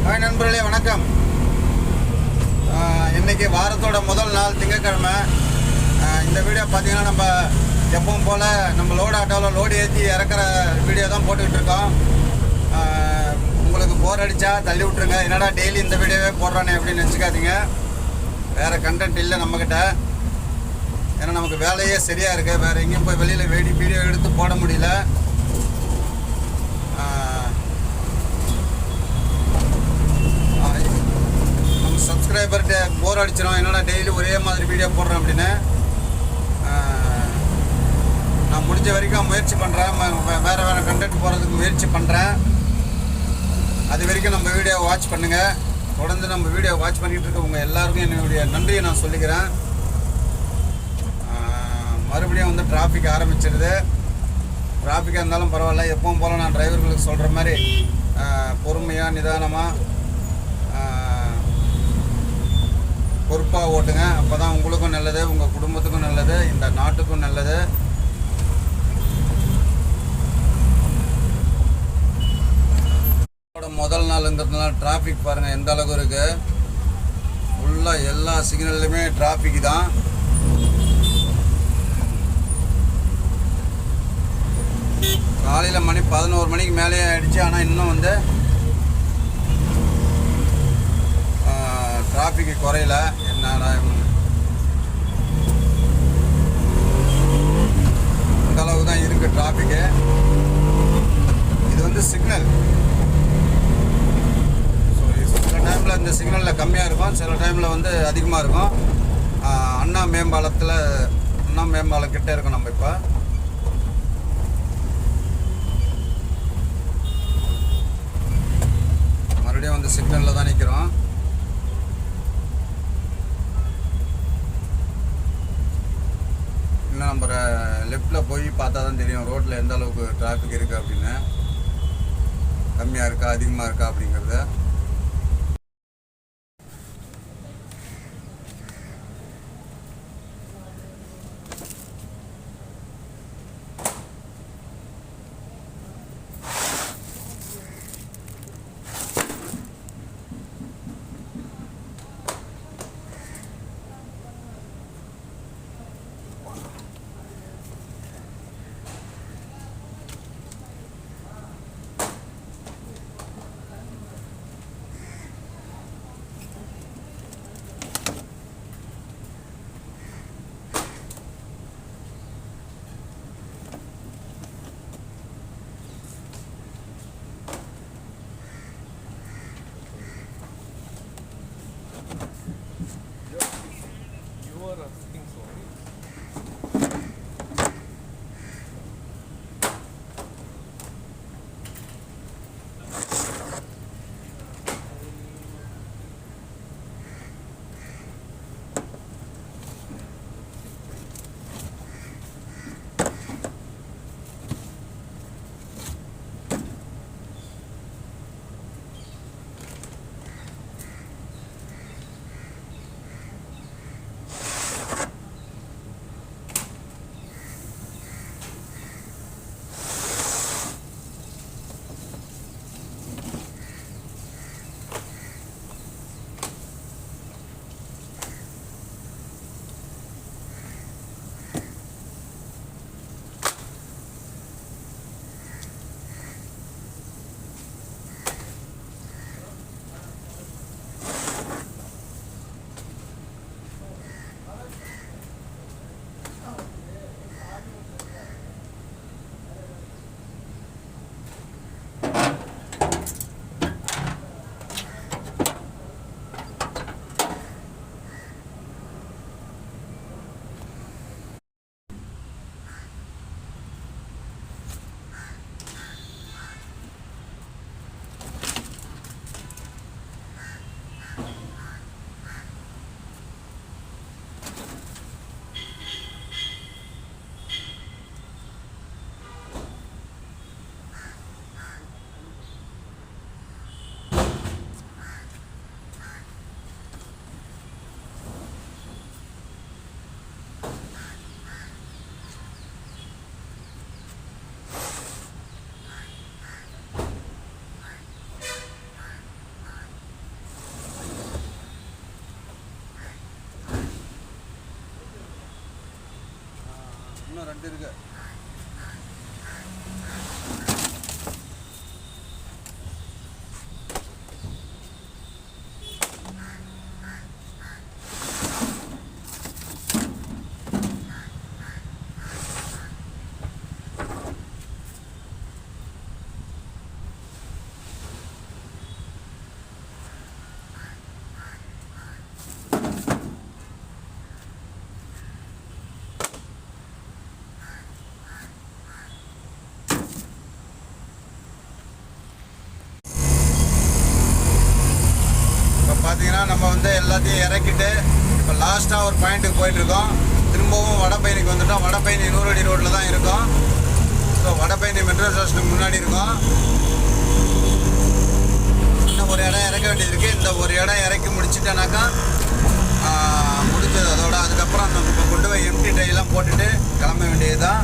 Hi நண்பர்களே, வணக்கம். இன்றைக்கி வாரத்தோட முதல் நாள் திங்கட்கிழமை. இந்த வீடியோ பார்த்தீங்கன்னா நம்ம எப்பவும் போல் நம்ம லோடு ஆட்டோவில் லோடு ஏற்றி இறக்குற வீடியோ தான் போட்டுக்கிட்டு இருக்கோம். உங்களுக்கு போர் அடித்தா தள்ளி விட்ருங்க. என்னடா டெய்லி இந்த வீடியோவே போடுறானே அப்படின்னு நினச்சிக்காதீங்க. வேறு கண்டென்ட் இல்லை நம்மக்கிட்ட. ஏன்னா நமக்கு வேலையே சரியாக இருக்குது. வேறு எங்கேயும் போய் வெளியில் வீடியோ எடுத்து போட முடியல. நம்ம சப்ஸ்கிரைபர்கிட்ட போர் அடிச்சிடும், என்னடா டெய்லி ஒரே மாதிரி வீடியோ போடுறேன் அப்படின்னு. நான் முடிஞ்ச வரைக்கும் முயற்சி பண்ணுறேன். வேறு கண்டென்ட் போடுறதுக்கு முயற்சி பண்ணுறேன். அது வரைக்கும் நம்ம வீடியோ வாட்ச் பண்ணுங்கள். தொடர்ந்து நம்ம வீடியோ வாட்ச் பண்ணிகிட்டு இருக்கவங்க எல்லாருக்கும் என்னுடைய நன்றியை நான் சொல்லிக்கிறேன். மறுபடியும் வந்து டிராஃபிக் ஆரம்பிச்சிருது. டிராஃபிக்காக இருந்தாலும் பரவாயில்ல, எப்பவும் போல் நான் டிரைவர்களுக்கு சொல்கிற மாதிரி பொறுமையாக நிதானமாக பொறுப்பாக ஓட்டுங்க. அப்போ தான் உங்களுக்கும் நல்லது, உங்கள் குடும்பத்துக்கும் நல்லது, இந்த நாட்டுக்கும் நல்லது. முதல் நாளுங்கிறதுனால டிராஃபிக் பாருங்கள் எந்த அளவுக்கு இருக்குது. ஃபுல்லாக எல்லா சிக்னல்லையுமே டிராஃபிக் தான். காலையில் மணி 11 மணிக்கு மேலே ஆகிடுச்சு. ஆனால் இன்னும் வந்து டிராஃபிக்கு குறையல. என்னடா இந்த அளவுக்கு தான் இருக்குது டிராஃபிக்கு. இது வந்து சிக்னல். ஸோ சில டைமில் இந்த சிக்னலில் கம்மியாக இருக்கும், சில டைமில் வந்து அதிகமாக இருக்கும். அண்ணா மேம்பாலம் கிட்டே இருக்கும். நம்ம இப்போ மறுபடியும் வந்து சிக்னலில் தான் நிற்கிறோம். இன்னும் நம்ம லெஃப்டில் போய் பார்த்தா தான் தெரியும் ரோட்டில் எந்த அளவுக்கு டிராஃபிக் இருக்குது அப்படின்னு. கம்மியாக இருக்கா அதிகமாக இருக்கா அப்படிங்கிறது. இன்னும் 2 இருக்கு. பார்த்தீங்கன்னா நம்ம வந்து எல்லாத்தையும் இறக்கிட்டு இப்போ லாஸ்ட்டாக ஒரு பாயிண்ட்டுக்கு போயிட்டுருக்கோம். திரும்பவும் வடபழனிக்கு வந்துட்டோம். வடபழனி 100 அடி ரோட்டில் தான் இருக்கோம். ஸோ வடபழனி மெட்ரோ ஸ்டேஷனுக்கு முன்னாடி இருக்கோம். இன்னும் ஒரு இடம் இறக்க வேண்டியது இருக்குது. இந்த ஒரு இடம் இறக்கி முடிச்சுட்டேனாக்கா முடிஞ்சது. அதோட அதுக்கப்புறம் நம்ம கொண்டு போய் எம்டி டைலாம் போட்டுட்டு கிளம்ப வேண்டியது தான்.